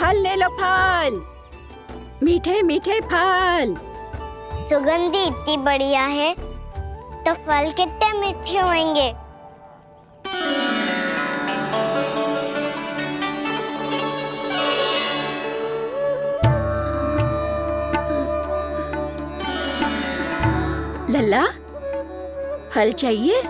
फल ले लो, फल, मीठे मीठे फल। सुगंधी इतनी बढ़िया है तो फल कितने मीठे होंगे। लल्ला, फल चाहिए?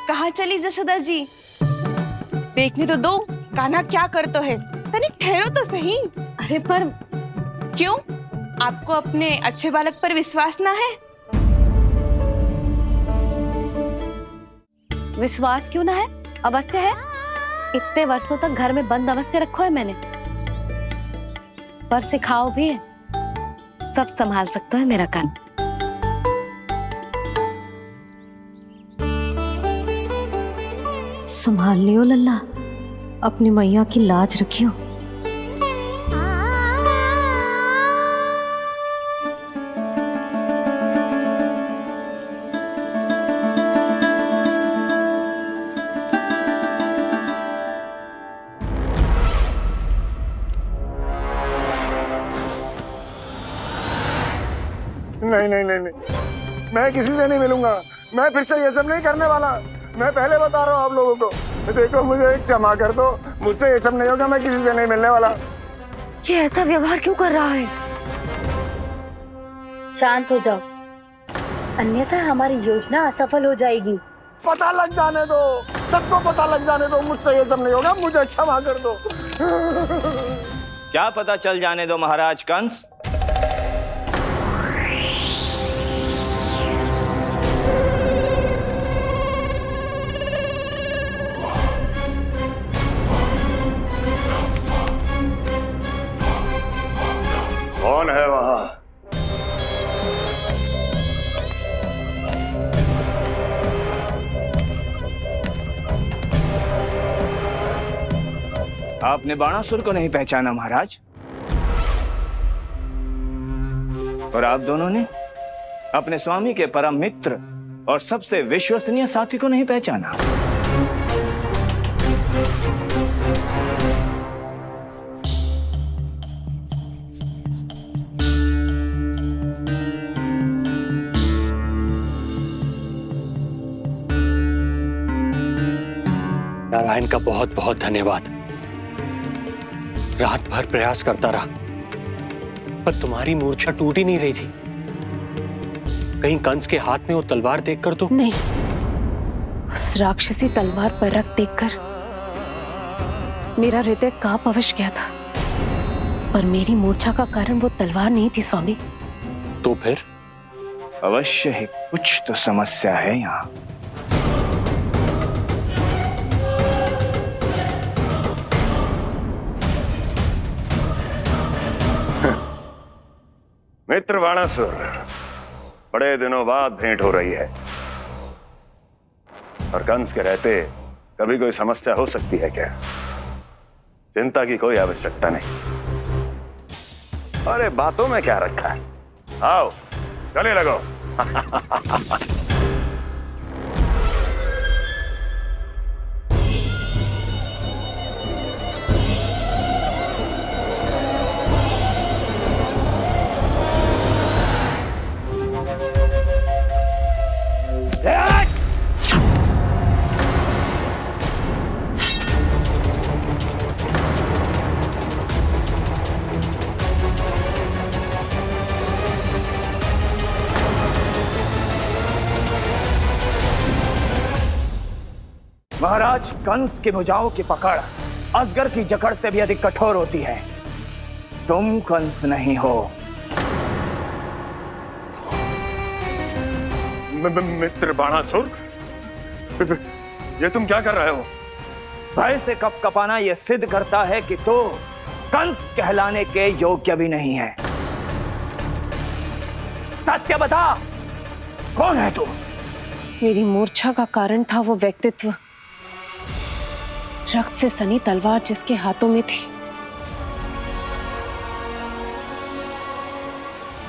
कहाँ चली जशोदा जी? देखने तो दो कान्हा क्या करते है। तनिक ठहरो तो सही। अरे पर क्यों? आपको अपने अच्छे बालक पर विश्वास ना है? विश्वास क्यों ना है? अवश्य है। इतने वर्षों तक घर में बंद अवश्य रखो है मैंने, पर सिखाओ भी है। सब संभाल सकता है मेरा कान। संभाल लियो लल्ला, अपनी मैया की लाज रखियो। नहीं नहीं नहीं नहीं, मैं किसी से नहीं मिलूंगा। मैं फिर से ये सब नहीं करने वाला। मैं पहले बता रहा हूँ आप लोगों को। देखो, मुझे एक क्षमा कर दो, मुझसे ये सब नहीं होगा। मैं किसी से नहीं मिलने वाला। ये ऐसा व्यवहार क्यों कर रहा है? शांत हो जाओ, अन्यथा हमारी योजना असफल हो जाएगी। पता लग जाने दो, सबको पता लग जाने दो। मुझसे ये सब नहीं होगा, मुझे क्षमा कर दो। क्या पता चल जाने दो महाराज कंस? कौन है वहां? आपने बाणासुर को नहीं पहचाना महाराज, और आप दोनों ने अपने स्वामी के परम मित्र और सबसे विश्वसनीय साथी को नहीं पहचाना। नारायण का बहुत बहुत धन्यवाद। रात भर प्रयास करता रहा, पर तुम्हारी मूर्छा टूट ही नहीं रही थी। कहीं कंस के हाथ में वो तलवार देखकर तो नहीं, उस राक्षसी तलवार पर रख देखकर मेरा हृदय कांप अवश्य गया था, पर मेरी मूर्छा का कारण वो तलवार नहीं थी स्वामी। तो फिर? अवश्य ही कुछ तो समस्या है यहाँ। मित्र बाणासुर, बड़े दिनों बाद भेंट हो रही है, और कंस के रहते कभी कोई समस्या हो सकती है क्या? चिंता की कोई आवश्यकता नहीं। अरे बातों में क्या रखा है? आओ गले लगो। महाराज कंस की भुजाओं की पकड़ अजगर की जकड़ से भी अधिक कठोर होती है। तुम कंस नहीं हो। मित्र बाणासुर, ये तुम क्या कर रहे हो? भय से कपकपाना यह सिद्ध करता है कि तो कंस कहलाने के योग्य भी नहीं है। सत्य बता, कौन है तू? मेरी मूर्छा का कारण था वो व्यक्तित्व, रक्त से सनी तलवार जिसके हाथों में थी।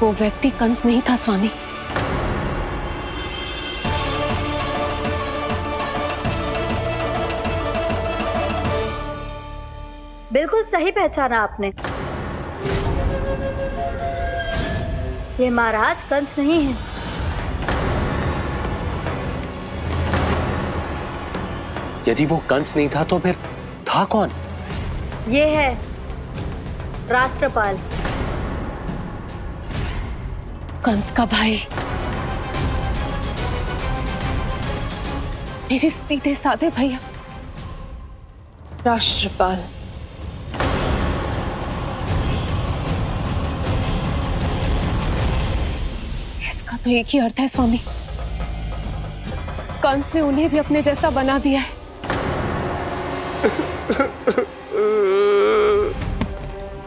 वो व्यक्ति कंस नहीं था स्वामी। बिल्कुल सही पहचाना आपने। ये महाराज कंस नहीं है। यदि वो कंस नहीं था तो फिर था कौन? ये है राष्ट्रपाल। कंस का भाई, मेरे सीधे साधे भैया राष्ट्रपाल। इसका तो एक ही अर्थ है स्वामी, कंस ने उन्हें भी अपने जैसा बना दिया है।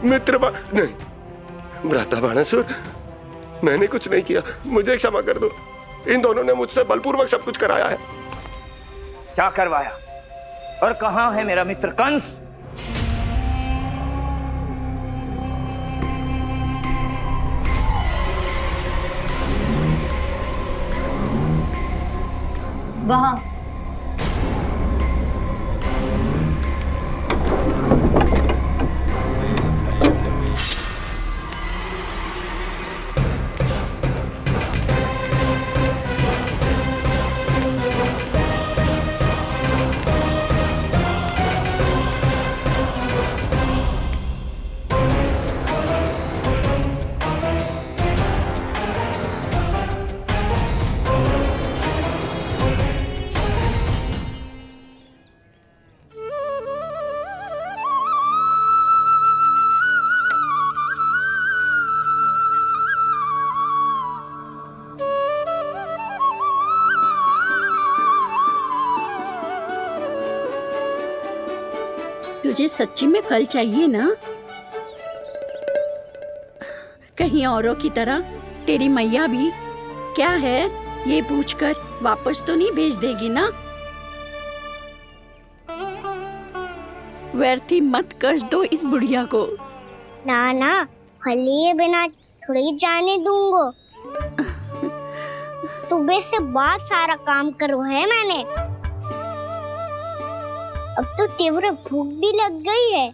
मित्र नहीं, भ्राता बाणासुर, मैंने कुछ नहीं किया, मुझे क्षमा कर दो। इन दोनों ने मुझसे बलपूर्वक सब कुछ कराया है। क्या करवाया और कहां है मेरा मित्र कंस? वहां। तुझे सच्ची में फल चाहिए ना? कहीं औरों की तरह तेरी मैया भी क्या है ये पूछकर वापस तो नहीं भेज देगी ना? व्यर्थ ही मत कष्ट दो इस बुढ़िया को। ना ना, फल लिए बिना थोड़ी जाने दूंगो। सुबह से बहुत सारा काम करो है मैंने। अब तो तीव्र भूख भी लग गई है।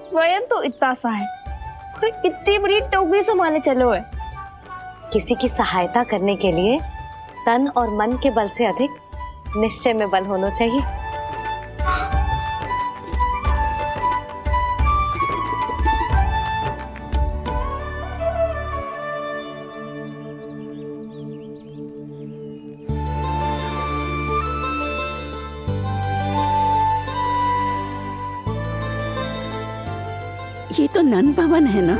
स्वयं तो इतना सा है, कोई कितनी बड़ी टोकरी संभालने चलो है। किसी की सहायता करने के लिए तन और मन के बल से अधिक निश्चय में बल होना चाहिए। ये तो नंद भवन है ना?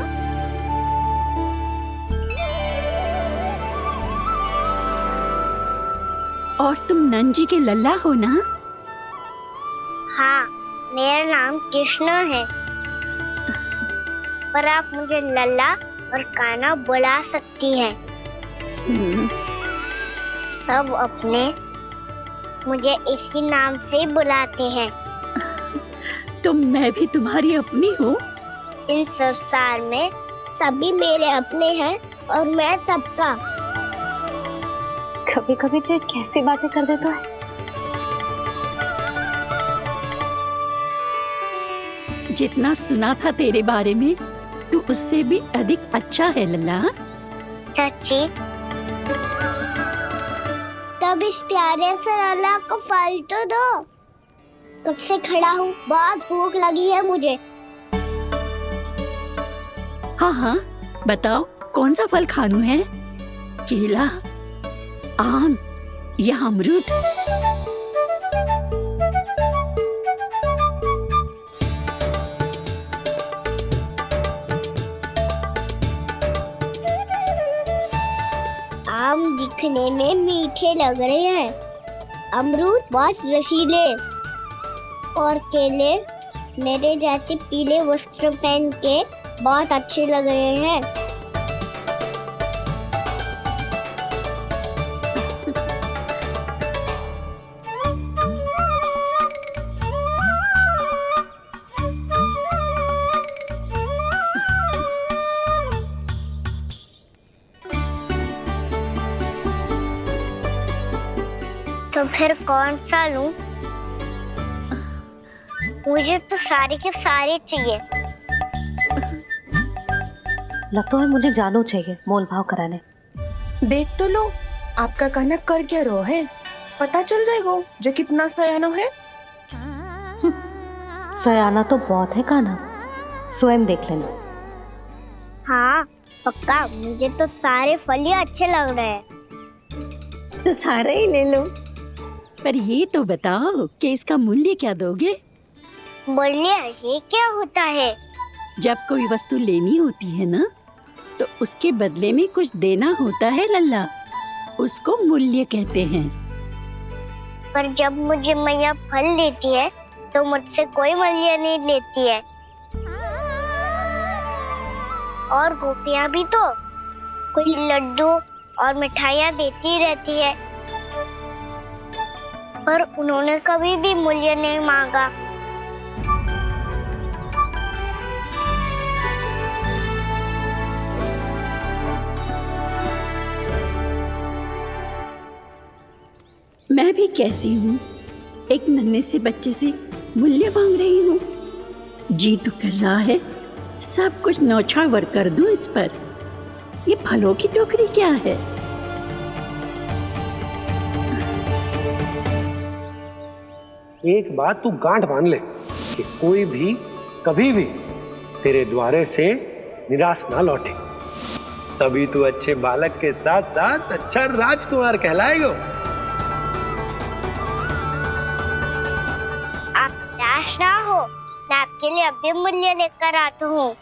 और तुम नंद जी के लल्ला हो ना? हाँ, मेरा नाम कृष्ण है, पर आप मुझे लल्ला और कान्हा बुला सकती हैं। सब अपने मुझे इसी नाम से बुलाते हैं। तो मैं भी तुम्हारी अपनी हूँ। इन संसार में सभी मेरे अपने हैं और मैं सबका। कभी कभी जो कैसी बातें कर देता है। जितना सुना था तेरे बारे में, तू उससे भी अधिक अच्छा है लल्ला। सच्ची? तब इस प्यारे से लल्ला को फल तो दो। कब से खड़ा हूँ, बहुत भूख लगी है मुझे। हाँ हाँ, बताओ कौन सा फल खानू है? केला, आम या अमरूद? आम दिखने में मीठे लग रहे हैं। अमरूद बहुत रसीले और केले मेरे जैसे पीले वस्त्र पहन के बहुत अच्छे लग रहे हैं। तो फिर कौन सा लूं? मुझे तो सारे के सारे चाहिए। लगता है मुझे जानो चाहिए मोल भाव कराने। देख तो लो आपका कहना कर क्या रो है, पता चल जाएगा जो कितना सयानो है। सयाना तो बहुत है कान्हा, स्वयं देख लेना। हाँ पक्का, मुझे तो सारे फल ही अच्छे लग रहे हैं। तो सारा ही ले लो, पर ये तो बताओ कि इसका मूल्य क्या दोगे? बोलिए ये क्या होता है? जब कोई वस्तु लेनी होती है ना, तो उसके बदले में कुछ देना होता है लल्ला, उसको मूल्य कहते हैं। पर जब मुझे मैया फल देती है तो मुझसे कोई मूल्य नहीं लेती है। और गोपियां भी तो कोई लड्डू और मिठाइयाँ देती रहती है, पर उन्होंने कभी भी मूल्य नहीं मांगा। मैं भी कैसी हूँ, एक नन्हे से बच्चे से मूल्य मांग रही हूँ। जी तो कर रहा है सब कुछ न्यौछावर कर दूं इस पर। ये फलों की टोकरी क्या है? एक बात तू गांठ बांध ले कि कोई भी कभी भी तेरे द्वारे से निराश ना लौटे, तभी तू अच्छे बालक के साथ साथ अच्छा राजकुमार कहलाएगा। आप निराश ना हो, मैं आपके लिए अभी मूल्य लेकर आता हूँ।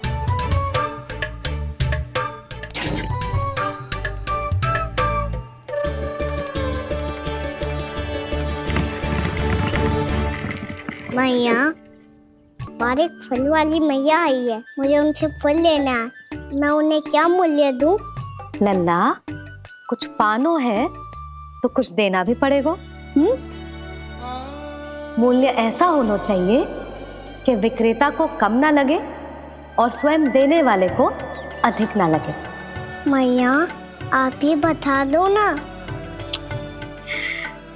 मैया, हमारे फल वाली मैया आई है, मुझे उनसे फल लेना है। मैं उन्हें क्या मूल्य दूं? लल्ला, कुछ पानो है तो कुछ देना भी पड़ेगा। मूल्य ऐसा होना चाहिए कि विक्रेता को कम ना लगे और स्वयं देने वाले को अधिक ना लगे। मैया, आप ही बता दो ना।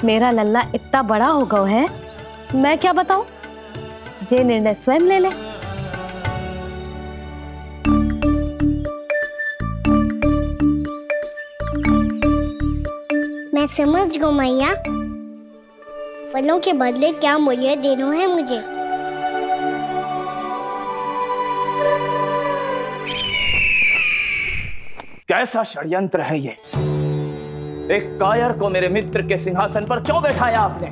मेरा लल्ला इतना बड़ा हो गया है, मैं क्या बताऊं? जे निर्णय स्वयं ले ले। मैं समझ गई मैया, फलों के बदले क्या मूल्य देना है मुझे। कैसा षड्यंत्र है ये? एक कायर को मेरे मित्र के सिंहासन पर क्यों बैठाया आपने?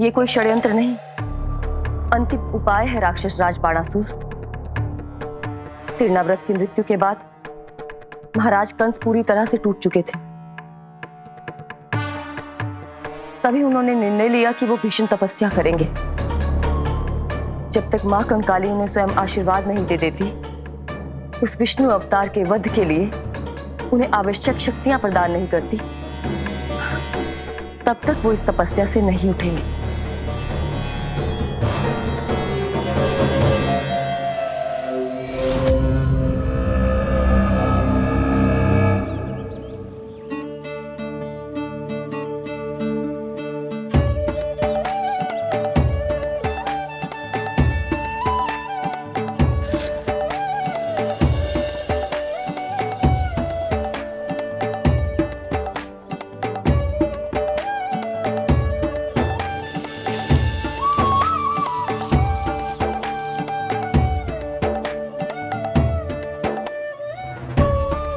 ये कोई षड्यंत्र नहीं, अंतिम उपाय है राक्षस राज बाणासुर। तीर्णाव्रत की मृत्यु के बाद महाराज कंस पूरी तरह से टूट चुके थे। तभी उन्होंने निर्णय लिया कि वो भीषण तपस्या करेंगे। जब तक मां कंकाली उन्हें स्वयं आशीर्वाद नहीं दे देती, उस विष्णु अवतार के वध के लिए उन्हें आवश्यक शक्तियां प्रदान नहीं करती, तब तक वो इस तपस्या से नहीं उठेंगे।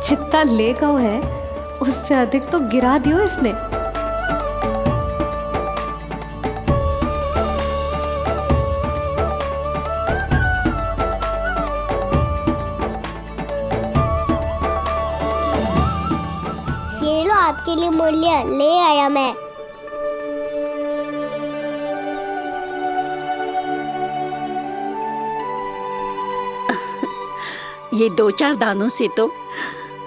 जितना ले गया है उससे अधिक तो गिरा दियो इसने। ये लो आपके लिए मूल्य ले आया मैं। ये 2-4 दानों से तो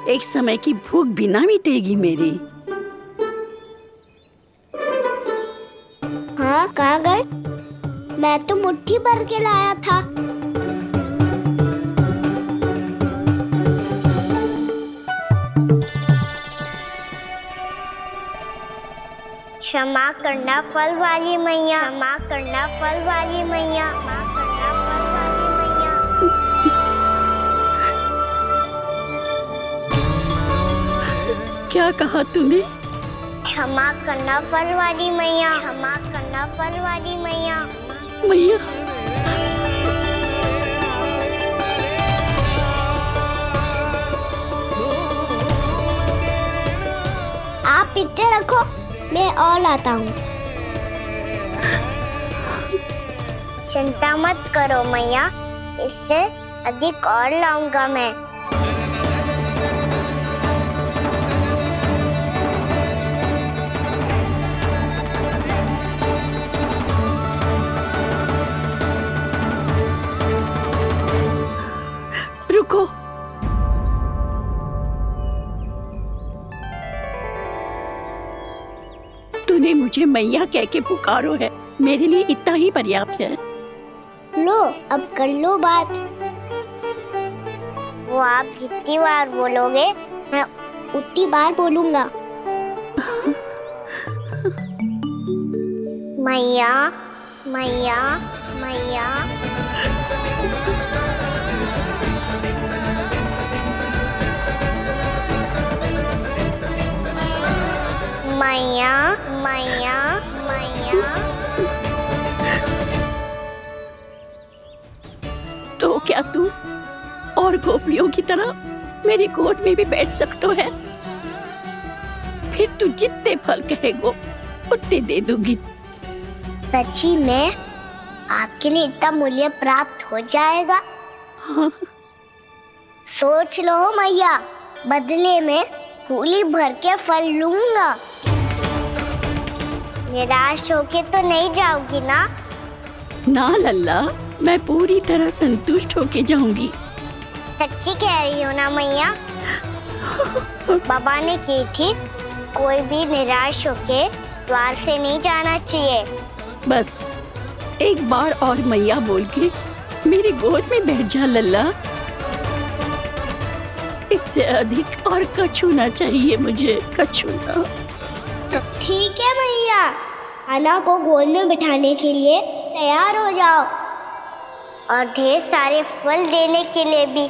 एक समय की भूख भी ना मिटेगी मेरी। हाँ, कहाँ गए? मैं तो मुट्ठी भर के लाया था। क्षमा करना फल वाली मैया, क्षमा करना फल वाली मैया, क्षमा करना फल वाली मैया। क्या कहा तूने? क्षमा करना फल वाली मैया, क्षमा करना फल वाली मैया। मैया, आप इतने रखो, मैं और लाता हूँ। चिंता मत करो मैया, इससे अधिक और लाऊंगा मैं। रुको। तूने मुझे मैया कह के पुकारो है, मेरे लिए इतना ही पर्याप्त है। लो, अब कर लो बात। वो आप जितनी बार बोलोगे मैं उतनी बार बोलूंगा। मैया, मैया, मैया। मैया, मैया, मैया। तो क्या तू और गोपियों की तरह मेरी गोद में भी बैठ सकता है? फिर तू जितने फल कहेगो उतने दे दूंगी। सच्ची में आपके लिए इतना मूल्य प्राप्त हो जाएगा? हाँ। सोच लो मैया, बदले में फूली भर के फल लूंगा। निराश होके तो नहीं जाओगी ना? ना लल्ला, मैं पूरी तरह संतुष्ट होके जाऊंगी। सच्ची कह रही हो ना मैया? बाबा ने की थी, कोई भी निराश होके द्वार से नहीं जाना चाहिए। बस एक बार और मैया बोल के मेरी गोद में बैठ जा लल्ला। इससे अधिक और कछु ना चाहिए मुझे, कछु ना। तो ठीक है मैया, अन्ना को गोद में बिठाने के लिए तैयार हो जाओ और ढेर सारे फल देने के लिए भी।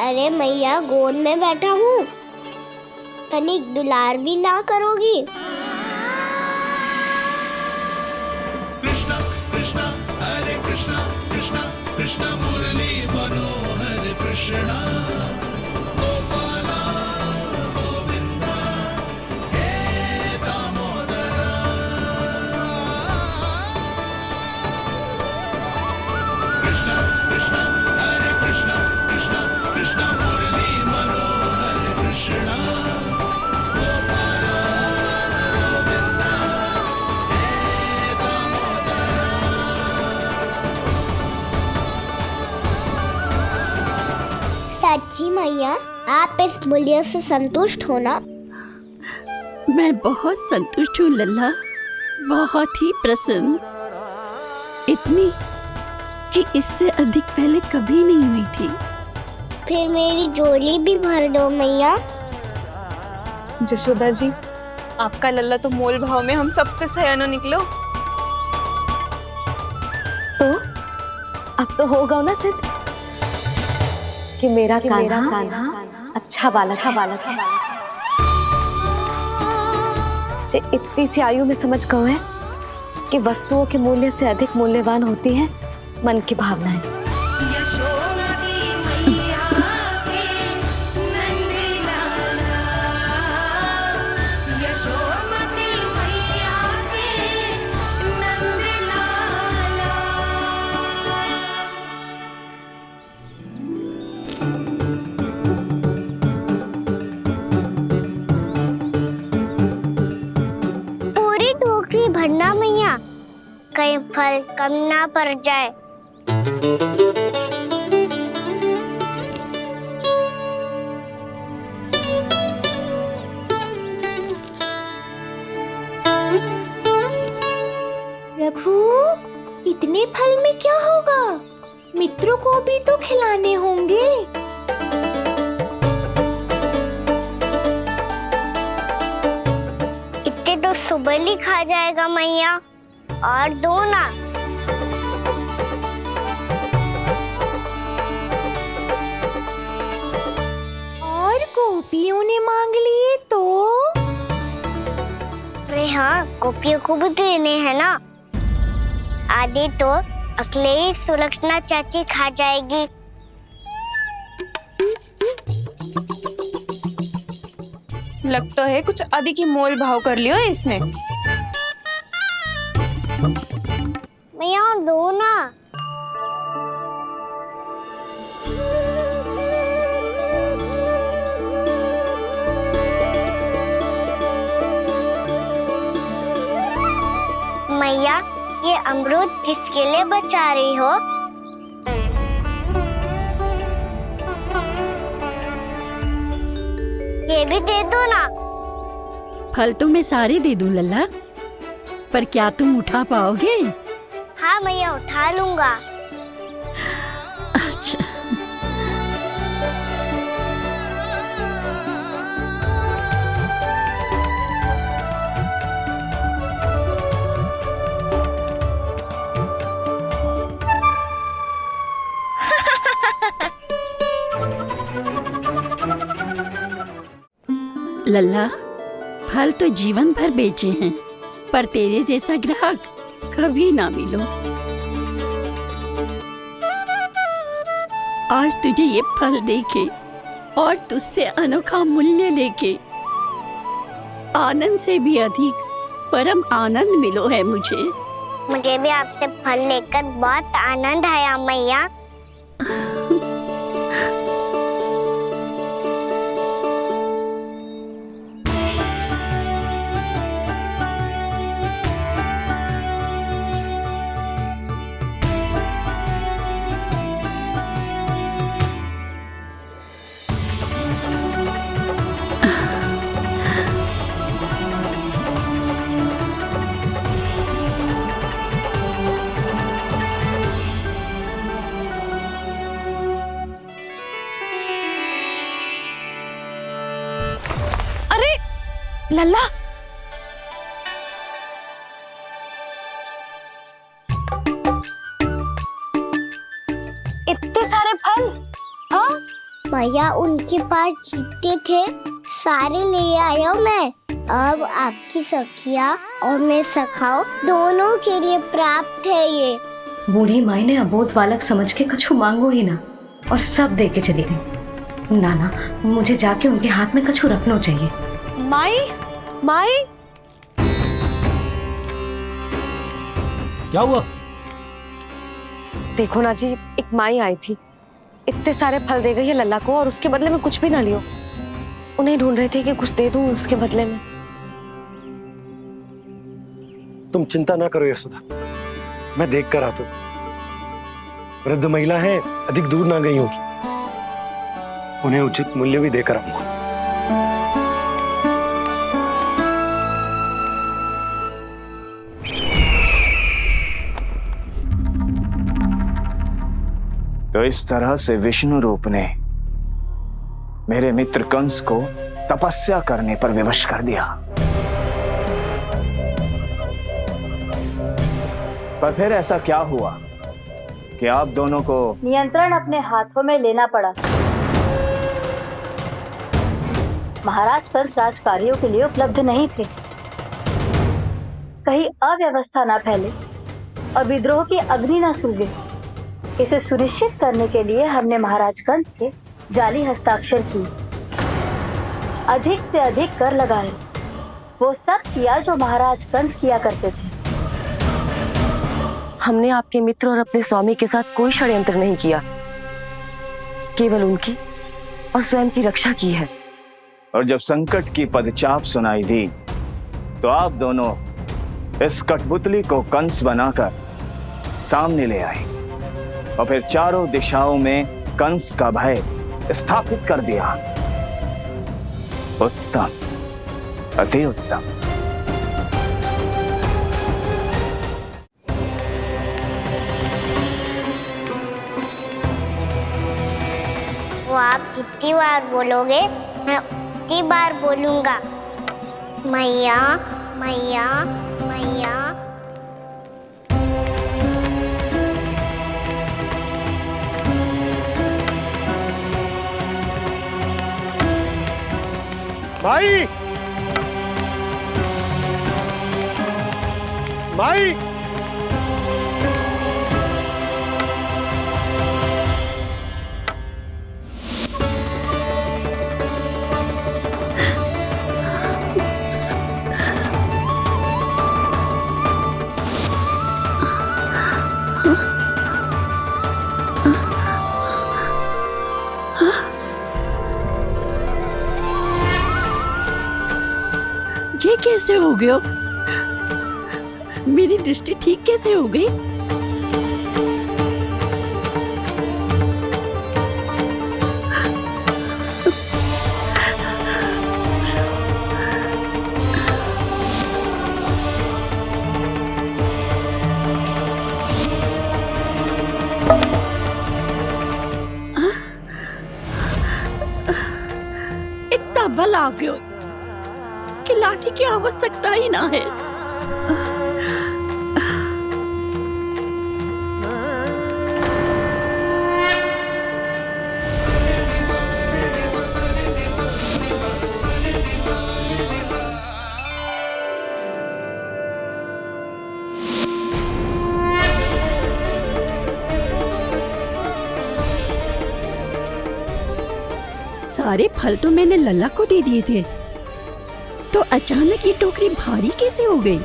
अरे मैया, गोद में बैठा हूँ, तनिक दुलार भी ना करोगी? कृष्णा कृष्णा हरे कृष्णा कृष्णा कृष्णा मुरली मनोहर कृष्णा गोपाला गोविंदा हे दामोदरा। कृष्णा कृष्णा हरे कृष्णा कृष्णा कृष्णा मुरली मनोहर कृष्णा गोपाला गोविंदा हे दामोदरा। सच्ची मैया, आप इस मूल्य से संतुष्ट हो ना? मैं बहुत संतुष्ट हूँ लल्ला, बहुत ही प्रसन्न। इतनी कि इससे अधिक पहले कभी नहीं हुई थी। फिर मेरी झोली भी भर दो मैया। जशोदा जी, आपका लल्ला तो मोल भाव में हम सबसे सयानो निकलो। तो अब तो होगा ना सिद्ध कि मेरा कान्हा अच्छा बालक है। जे इतनी सी आयु में समझ गए है कि वस्तुओं के मूल्य से अधिक मूल्यवान होती है मन की भावनाएं। पूरी टोकरी भरना मैया, कहीं फल कम ना पड़ जाए। प्रभु, इतने फल में क्या होगा? मित्रों को भी तो खिलाने होंगे। इतने तो सुबह ही खा जाएगा मैया, और दो ना। और गोपियों ने मांग लिए तो? अरे हाँ, गोपियों को भी देने हैं ना। आधे तो अकेले सुलक्षणा चाची खा जाएगी। लगता है कुछ अधिक ही मोल भाव कर लियो इसने। मैया और दो ना। मैया, ये अमरूद किसके लिए बचा रही हो? ये भी दे दो ना। फल तो मैं सारे दे दूं लल्ला, पर क्या तुम उठा पाओगे? हाँ मैया, उठा लूंगा। अच्छा। लल्ला, फल तो जीवन भर बेचे हैं, पर तेरे जैसा ग्राहक कभी ना मिलो। आज तुझे ये फल देके और तुझसे अनोखा मूल्य लेके आनंद से भी अधिक परम आनंद मिलो है मुझे। मुझे भी आपसे फल लेकर बहुत आनंद आया मैया। लल्ला, इतने सारे फल? हाँ भैया, उनके पास जितने थे सारे ले आया मैं। अब आपकी सखिया और मैं सखाओ दोनों के लिए प्राप्त है ये। बूढ़ी माई ने अबोध बालक समझ के कछु मांगो ही ना, और सब दे के चली गई। नाना, मुझे जाके उनके हाथ में कछु रखना चाहिए। माई, माई, क्या हुआ? देखो ना जी, एक माई आई थी, इतने सारे फल दे गई है लल्ला को, और उसके बदले में कुछ भी ना लियो। उन्हें ढूंढ रहे थे कि कुछ दे दूं उसके बदले में। तुम चिंता ना करो यशोदा, मैं देख कर आता हूं। वृद्ध महिला है, अधिक दूर ना गई होगी, उन्हें उचित मूल्य भी देकर आऊंगा। तो इस तरह से विष्णु रूप ने मेरे मित्र कंस को तपस्या करने पर विवश कर दिया। पर फिर ऐसा क्या हुआ कि आप दोनों को नियंत्रण अपने हाथों में लेना पड़ा। महाराज कंस राजकार्यों के लिए उपलब्ध नहीं थे। कहीं अव्यवस्था ना फैले और विद्रोह की अग्नि ना सूझे, इसे सुनिश्चित करने के लिए हमने महाराज कंस के जाली हस्ताक्षर किए, अधिक से अधिक कर लगाए, वो सब किया जो महाराज कंस किया करते थे। हमने आपके मित्र और अपने स्वामी के साथ कोई षड्यंत्र नहीं किया, केवल उनकी और स्वयं की रक्षा की है। और जब संकट की पदचाप सुनाई दी तो आप दोनों इस कठपुतली को कंस बनाकर सामने ले आए और फिर चारों दिशाओं में कंस का भय स्थापित कर दिया। उत्तम, अति उत्तम। वो आप जितनी बार बोलोगे मैं उतनी बार बोलूंगा। मैया मैया मैया। माई, माई, ये कैसे हो गया? मेरी दृष्टि ठीक कैसे हो गई? इतना बल आ गया कि लाठी की आवश्यकता ही ना है। सारे फल तो मैंने लल्ला को दे दिए थे, तो अचानक ये टोकरी भारी कैसे हो गई?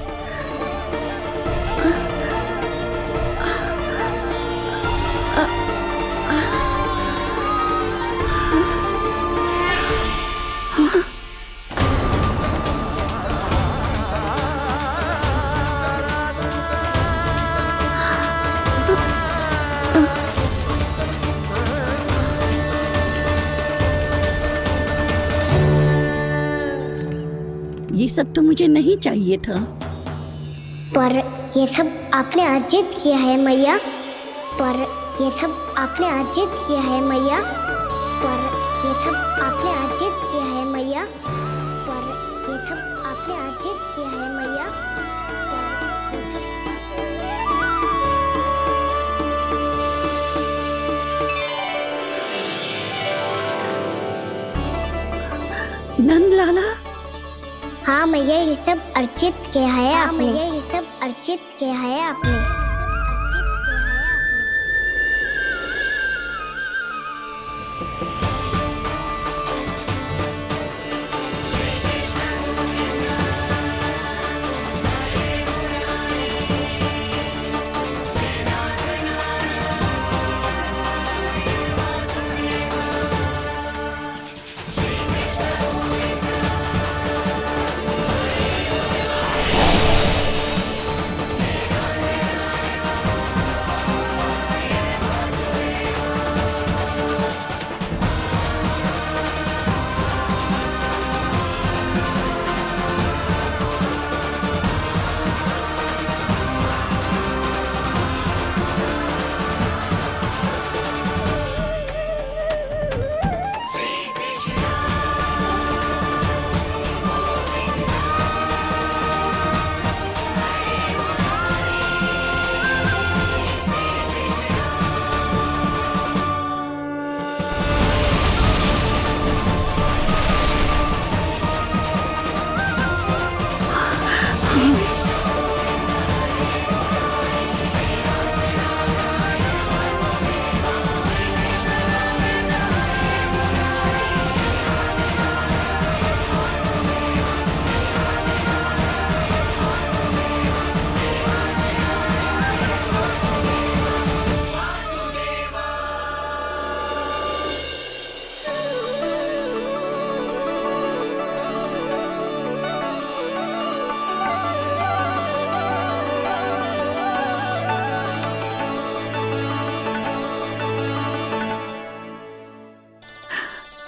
ये सब तो मुझे नहीं चाहिए था। पर ये सब आपने अर्जित किया है मैया। पर ये सब आपने अर्जित किया है मैया। पर ये सब आपने अर्जित किया है मैया। पर ये सब आपने अर्जित किया है मैया। नंद लाला। हाँ मैया, ये सब अर्जित किया है आपने। ये सब अर्जित किया है आपने।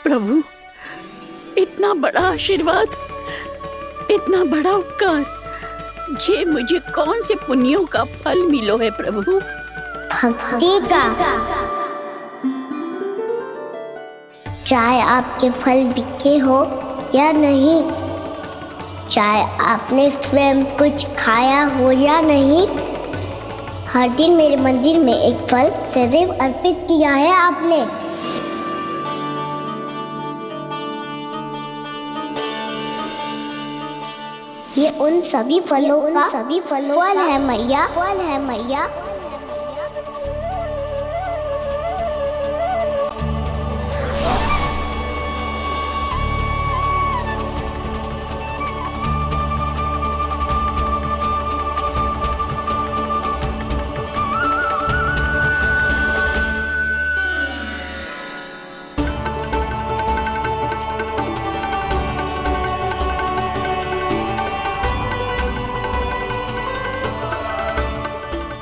प्रभु, इतना बड़ा आशीर्वाद, इतना बड़ा उपकार, जे मुझे कौन से पुण्यों का फल मिलो है प्रभु? भक्ति का। चाहे आपके फल बिके हो या नहीं, चाहे आपने स्वयं कुछ खाया हो या नहीं, हर दिन मेरे मंदिर में एक फल सदैव अर्पित किया है आपने। ये उन सभी फलों का फल है मैया, फल है मैया।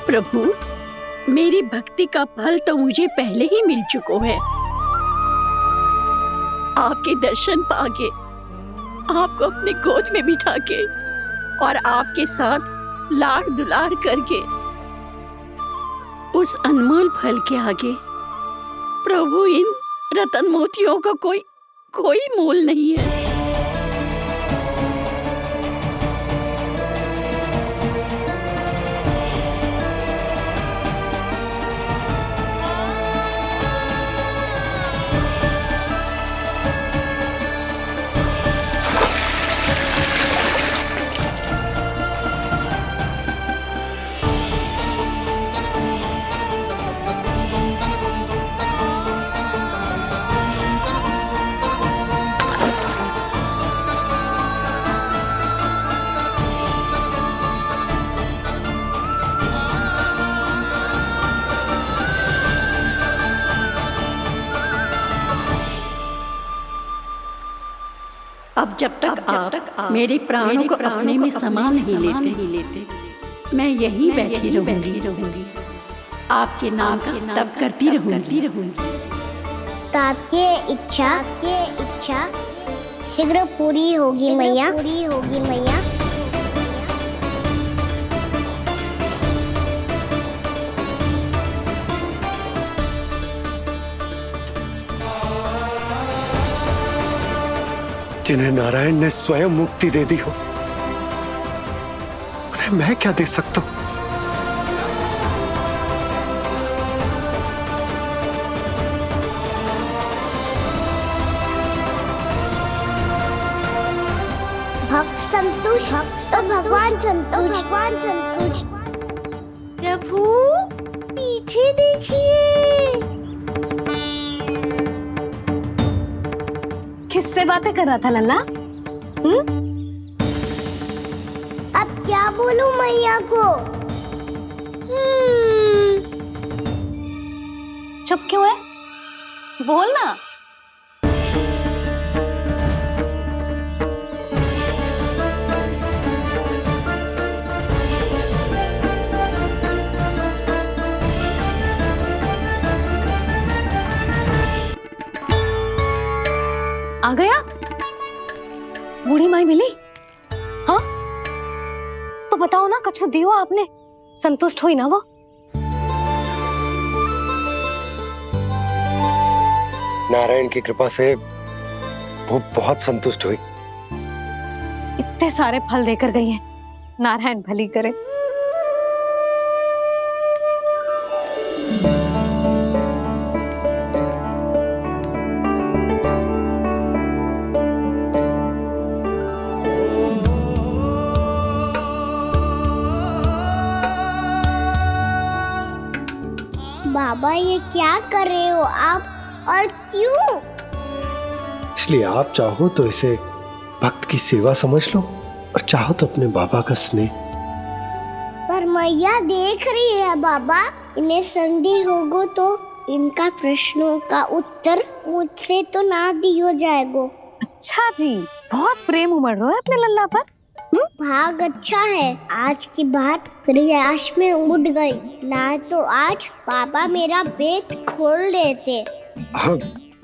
प्रभु, मेरी भक्ति का फल तो मुझे पहले ही मिल चुका है। आपके दर्शन पाके, आपको अपने गोद में बिठा के और आपके साथ लाड दुलार करके, उस अनमोल फल के आगे प्रभु इन रतन मोतियों का कोई मोल नहीं है। अब जब तक आप मेरे प्राणों को अपने में समा नहीं लेते, मैं यहीं बैठी रहूंगी, आपके नाम का तप करती रहूंगी। तो आपकी इच्छा शीघ्र पूरी होगी मैया। जिन्हें नारायण ने स्वयं मुक्ति दे दी हो, उन्हें मैं क्या दे सकता हूं? भक्त संतोष तो भगवान संतोष। प्रभु पीछे देखिए। किससे बातें कर रहा था लल्ला? अब क्या बोलूं मैया को? चुप क्यों है? बोल ना। आ गया? बूढ़ी माई मिली? हाँ, तो बताओ ना, कछु दियो आपने? संतुष्ट हुई ना वो? नारायण की कृपा से वो बहुत संतुष्ट हुई। इतने सारे फल देकर गई हैं, नारायण भली करे। बाबा ये क्या कर रहे हो आप, और क्यों? इसलिए आप चाहो तो इसे भक्त की सेवा समझ लो, और चाहो तो अपने बाबा का स्नेह। पर मैया देख रही है बाबा, इन्हें संदेह होगो तो इनका प्रश्नों का उत्तर मुझसे तो ना दियो जाएगो। अच्छा जी, बहुत प्रेम उमड़ रहा है अपने लल्ला पर। भाग अच्छा है, आज की बात प्रयास में उड़ गई, ना तो आज पापा मेरा पेट खोल देते। हाँ,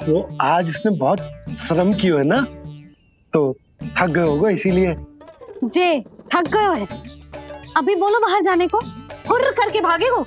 वो आज उसने बहुत श्रम किया है ना, तो थक गए होगा इसीलिए। जे थक गए है, अभी बोलो बाहर जाने को, हुर्र करके भागेगो।